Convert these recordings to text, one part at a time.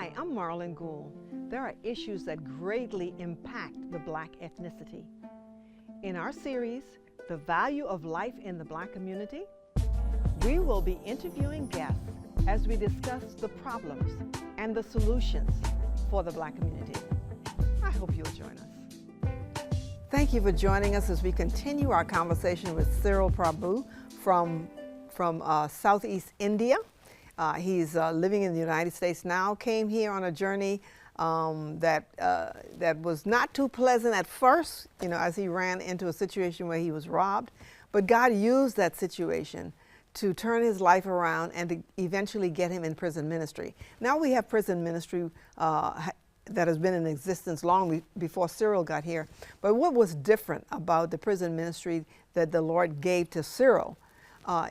Hi, I'm Marlon Gould. There are issues that greatly impact the Black ethnicity. In our series, The Value of Life in the Black Community, we will be interviewing guests as we discuss the problems and the solutions for the Black community. I hope you'll join us. Thank you for joining us as we continue our conversation with Cyril Prabhu from Southeast India. He's living in the United States now, came here on a journey that was not too pleasant at first, as he ran into a situation where he was robbed. But God used that situation to turn his life around and to eventually get him in prison ministry. Now we have prison ministry that has been in existence long before Cyril got here. But what was different about the prison ministry that the Lord gave to Cyril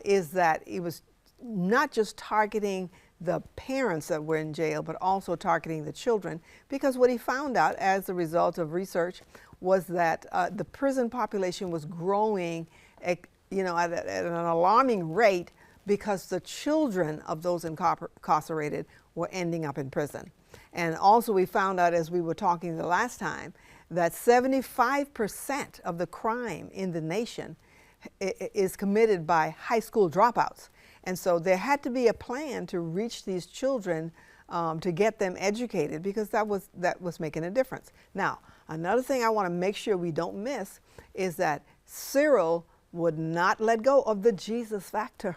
is that he was not just targeting the parents that were in jail, but also targeting the children, because what he found out as a result of research was that the prison population was growing at an alarming rate because the children of those incarcerated were ending up in prison. And also we found out, as we were talking the last time, that 75% of the crime in the nation is committed by high school dropouts. And so there had to be a plan to reach these children to get them educated, because that was making a difference. Now, another thing I want to make sure we don't miss is that Cyril would not let go of the Jesus factor.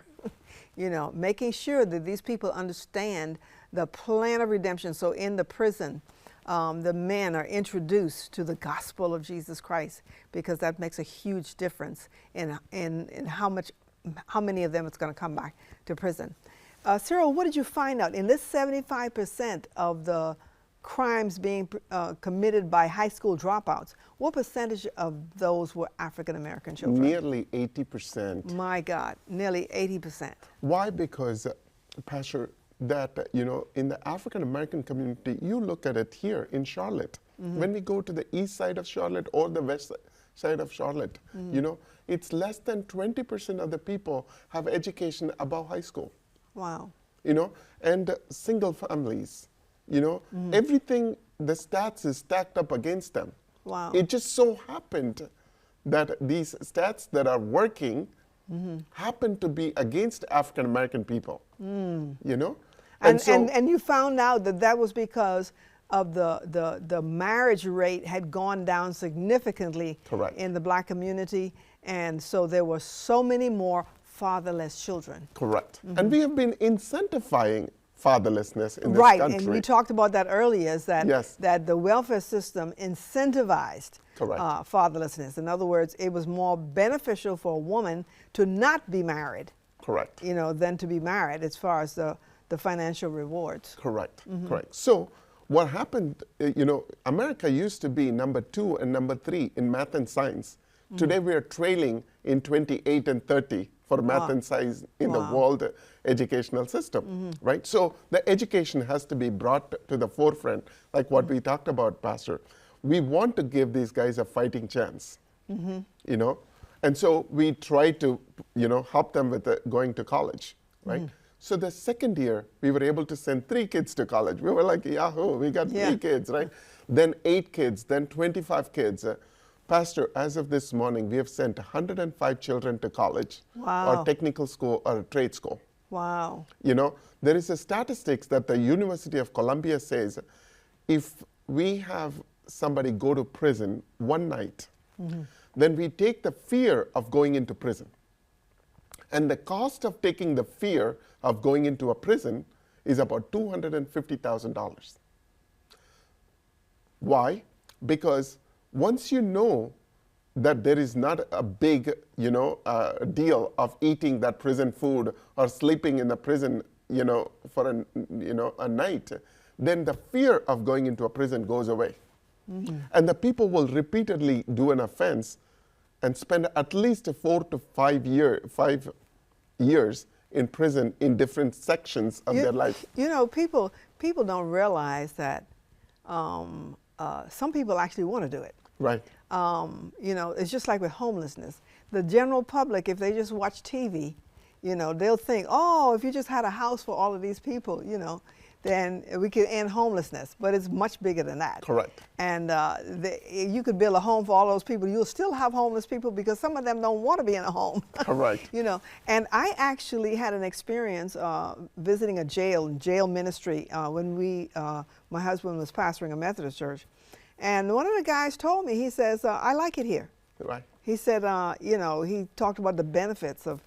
Making sure that these people understand the plan of redemption. So in the prison, the men are introduced to the gospel of Jesus Christ, because that makes a huge difference in how many of them it's going to come back to prison. Cyril, what did you find out? In this 75% of the crimes being committed by high school dropouts, what percentage of those were African American children? Nearly 80%. My God, nearly 80%. Why? Because, Pastor, that, in the African American community, you look at it here in Charlotte. Mm-hmm. When we go to the east side of Charlotte or the west side of Charlotte, mm-hmm. It's less than 20% of the people have education above high school. Wow. And single families, mm-hmm. everything, the stats is stacked up against them. Wow. It just so happened that these stats that are working mm-hmm. happen to be against African American people, And you found out that was because of the marriage rate had gone down significantly. Correct. In the Black community, and so there were so many more fatherless children. Correct. Mm-hmm. And we have been incentivizing fatherlessness in this country. And we talked about that earlier, is that, yes. that the welfare system incentivized fatherlessness. In other words, it was more beneficial for a woman to not be married. Correct. Than to be married, as far as the financial rewards. Correct. Mm-hmm. Correct. So what happened, America used to be number 2 and number 3 in math and science. Mm-hmm. Today we are trailing in 28 and 30 for math and science in the world educational system, mm-hmm. right? So the education has to be brought to the forefront, like what we talked about, Pastor. We want to give these guys a fighting chance, mm-hmm. And so we try to, help them with going to college, right? Mm-hmm. So the second year, we were able to send 3 kids to college. We were like, yahoo, we got 3 kids, right? Then 8 kids, then 25 kids. Pastor, as of this morning, we have sent 105 children to college, or technical school, or trade school. Wow. There is a statistics that the University of Columbia says, if we have somebody go to prison one night, mm-hmm. then we take the fear of going into prison. And the cost of taking the fear of going into a prison is about $250,000. Why? Because once you know that there is not a big, deal of eating that prison food or sleeping in the prison, for a night, then the fear of going into a prison goes away. Mm-hmm. And the people will repeatedly do an offense and spend at least 4 to 5 years in prison in different sections of their life. People don't realize that some people actually want to do it. Right. It's just like with homelessness. The general public, if they just watch TV, they'll think, oh, if you just had a house for all of these people, then we could end homelessness, but it's much bigger than that. Correct. And you could build a home for all those people. You'll still have homeless people because some of them don't want to be in a home. Correct. You know, and I actually had an experience visiting a jail ministry when my husband was pastoring a Methodist church. And one of the guys told me, he says, I like it here. Right. He said, you know, he talked about the benefits of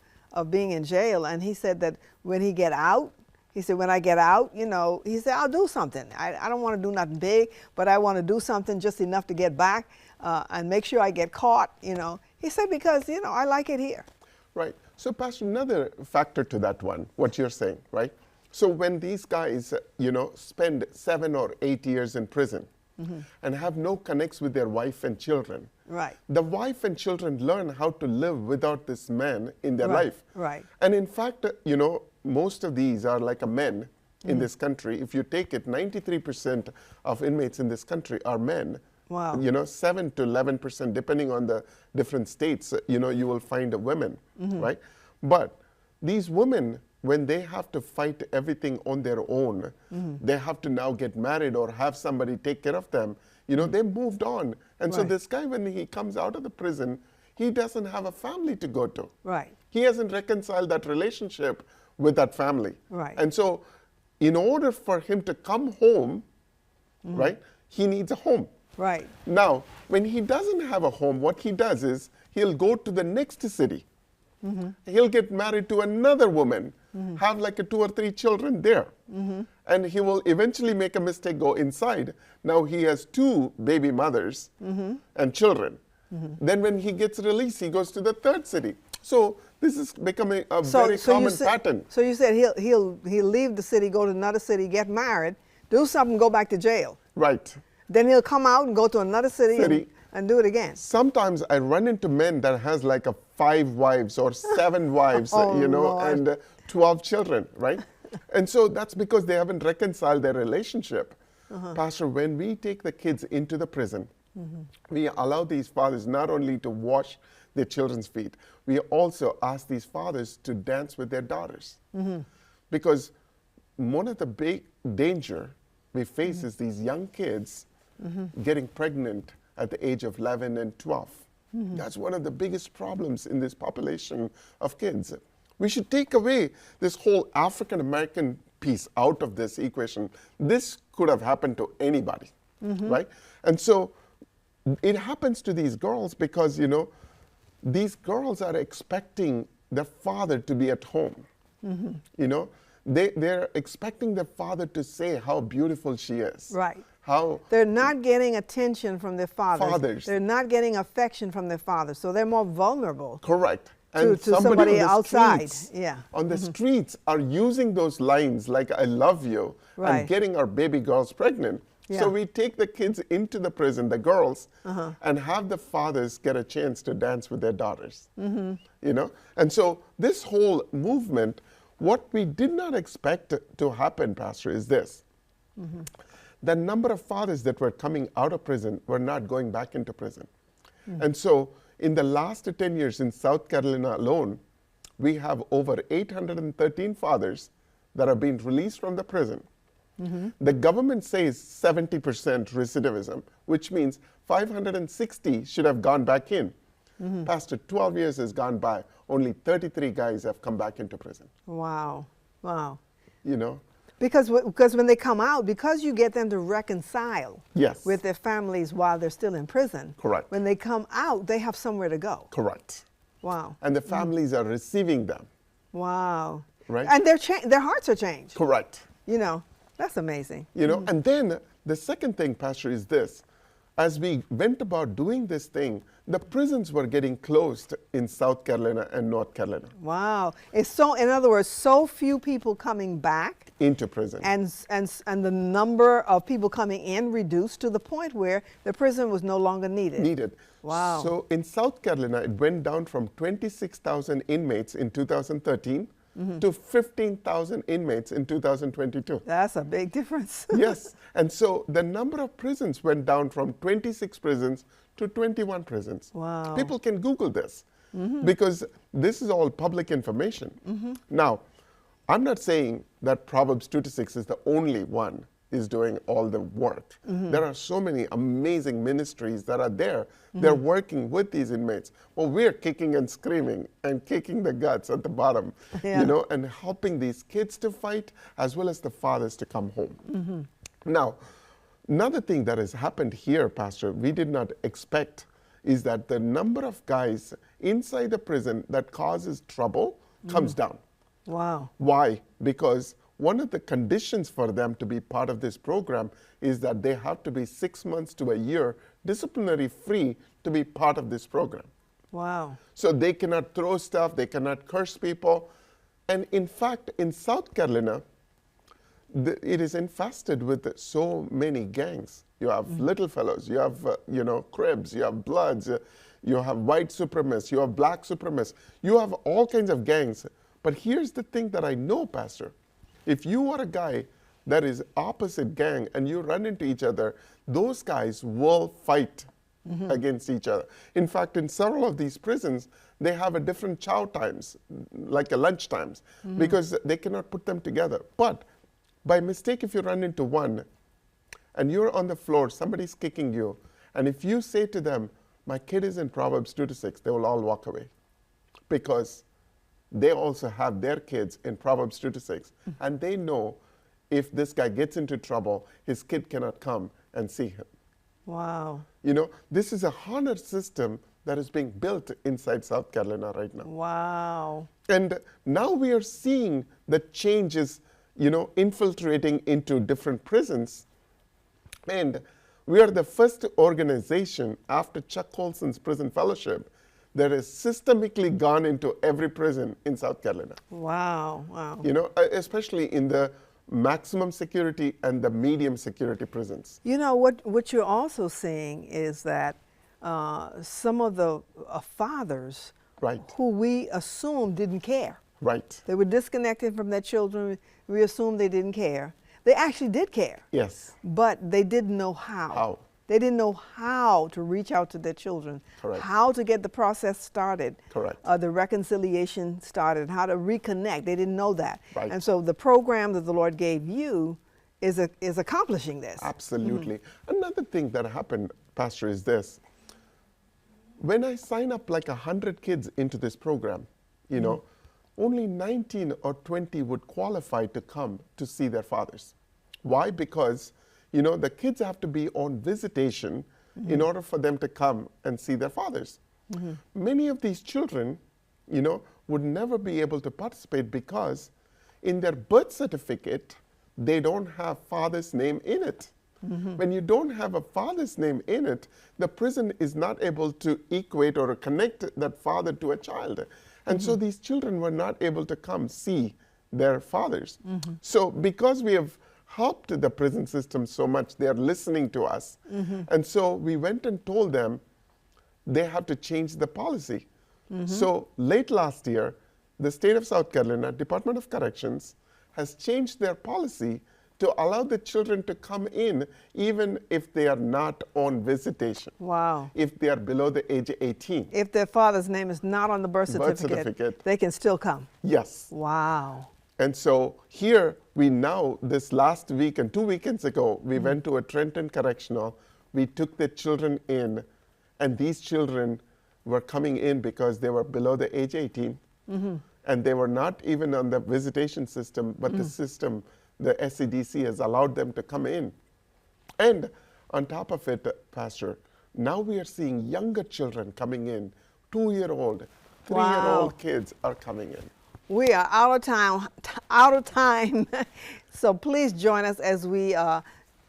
being in jail, and he said that when he get out, he said, when I get out, you know, he said, I'll do something. I don't want to do nothing big, but I want to do something just enough to get back and make sure I get caught, you know. He said, because, you know, I like it here. Right. So, Pastor, another factor to that one, what you're saying, right? So when these guys, you know, spend 7 or 8 years in prison and have no connects with their wife and children, Right. the wife and children learn how to live without this man in their Right, life. right. And in fact, you know, most of these are like a men in this country. If you take it, 93% of inmates in this country are men. Wow. You know, 7 to 11%, depending on the different states, you know, you will find women, right? But these women, when they have to fight everything on their own, they have to now get married or have somebody take care of them. You know, they moved on. And so Right. this guy, when he comes out of the prison, he doesn't have a family to go to. Right. He hasn't reconciled that relationship with that family. Right. And so in order for him to come home, right, he needs a home. Right. Now, when he doesn't have a home, what he does is he'll go to the next city. He'll get married to another woman, have like 2 or 3 children there. And he will eventually make a mistake, go inside. Now he has 2 baby mothers and children. Then when he gets released, he goes to the 3rd city. So this is becoming a very common pattern. So you said he'll leave the city, go to another city, get married, do something, go back to jail. Right. Then he'll come out and go to another city. And do it again. Sometimes I run into men that has like 5 wives or 7 wives, Oh, you know, Lord. and 12 children, right? And so that's because they haven't reconciled their relationship. Pastor, when we take the kids into the prison, we allow these fathers not only to wash their children's feet, we also ask these fathers to dance with their daughters. Because one of the big danger we face is these young kids getting pregnant at the age of 11 and 12. That's one of the biggest problems in this population of kids. We should take away this whole African American piece out of this equation. This could have happened to anybody, right? And so it happens to these girls because, you know, these girls are expecting their father to be at home. You know, they're expecting their father to say how beautiful she is. Right. How They're not getting attention from their fathers. Fathers. They're not getting affection from their fathers, so they're more vulnerable. correct. To somebody on the outside, streets- yeah. On the streets are using those lines like "I love you" Right. and getting our baby girls pregnant. Yeah. So we take the kids into the prison, the girls, and have the fathers get a chance to dance with their daughters. You know, and so this whole movement, what we did not expect to happen, Pastor, is this: the number of fathers that were coming out of prison were not going back into prison, and so in the last 10 years in South Carolina alone, we have over 813 fathers that are being released from the prison. The government says 70% recidivism, which means 560 should have gone back in. Pastor, 12 years has gone by. Only 33 guys have come back into prison. Wow. Wow. You know? Because when they come out, because you get them to reconcile Yes. with their families while they're still in prison. Correct. When they come out, they have somewhere to go. Correct. Wow. And the families are receiving them. Wow. Right. And their hearts are changed. Correct. You know, that's amazing. You know, and then the second thing, Pastor, is this. As we went about doing this thing, the prisons were getting closed in South Carolina and North Carolina Wow. It's so, in other words, so few people coming back, into prison. and the number of people coming in reduced to the point where the prison was no longer needed. Wow. So in South Carolina, it went down from 26,000 inmates in 2013 to 15,000 inmates in 2022. That's a big difference. Yes. And so the number of prisons went down from 26 prisons to 21 prisons. Wow. People can Google this because this is all public information. Now, I'm not saying that Proverbs 2-6 is the only one is doing all the work. There are so many amazing ministries that are there. They're working with these inmates. Well, we're kicking and screaming and kicking the guts at the bottom, Yeah. and helping these kids to fight as well as the fathers to come home. Now, another thing that has happened here, Pastor, we did not expect, is that the number of guys inside the prison that causes trouble comes down. Wow. Why? Because one of the conditions for them to be part of this program is that they have to be 6 months to a year disciplinary free to be part of this program. Wow. So they cannot throw stuff, they cannot curse people. And in fact, in South Carolina, it is infested with so many gangs. You have little fellows, you have, Cribs, you have Bloods, you have white supremacists, you have black supremacists, you have all kinds of gangs. But here's the thing that I know, Pastor. If you are a guy that is opposite gang and you run into each other, those guys will fight against each other. In fact, in several of these prisons, they have a different chow times, like a lunch times, because they cannot put them together. But by mistake, if you run into one and you're on the floor, somebody's kicking you, and if you say to them, my kid is in Proverbs 2-6, they will all walk away, because they also have their kids in Proverbs 2-6, and they know if this guy gets into trouble, his kid cannot come and see him. Wow. This is a honor system that is being built inside South Carolina right now. Wow. And now we are seeing the changes, infiltrating into different prisons. And we are the first organization after Chuck Colson's Prison Fellowship that has systemically gone into every prison in South Carolina. Wow. Wow. Especially in the maximum security and the medium security prisons. What you're also seeing is that some of the fathers Right. who we assumed didn't care. Right. They were disconnected from their children. We assumed they didn't care. They actually did care. Yes. But they didn't know how. How? They didn't know how to reach out to their children. Correct. How to get the process started. Correct. The reconciliation started, how to reconnect. They didn't know that. Right. And so the program that the Lord gave you is accomplishing this. Absolutely. Another thing that happened, Pastor, is this. When I sign up like 100 kids into this program, only 19 or 20 would qualify to come to see their fathers. Why? Because, the kids have to be on visitation in order for them to come and see their fathers. Many of these children, would never be able to participate because in their birth certificate, they don't have father's name in it. When you don't have a father's name in it, the prison is not able to equate or connect that father to a child. And so these children were not able to come see their fathers. So because we have helped the prison system so much, they are listening to us. And so we went and told them they have to change the policy. So late last year, the state of South Carolina, Department of Corrections, has changed their policy to allow the children to come in even if they are not on visitation. Wow. If they are below the age of 18. If their father's name is not on the birth certificate, they can still come. Yes. Wow. And so here we now, this last week and 2 weekends ago, we went to a Trenton Correctional. We took the children in, and these children were coming in because they were below the age 18. And they were not even on the visitation system, but the system, the SCDC has allowed them to come in. And on top of it, Pastor, now we are seeing younger children coming in, 2-year-old, 3-year-old kids are coming in. We are out of time. So please join us as we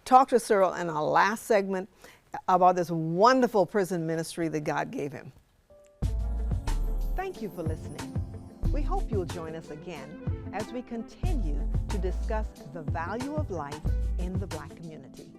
talk to Cyril in our last segment about this wonderful prison ministry that God gave him. Thank you for listening. We hope you'll join us again as we continue to discuss the value of life in the Black community.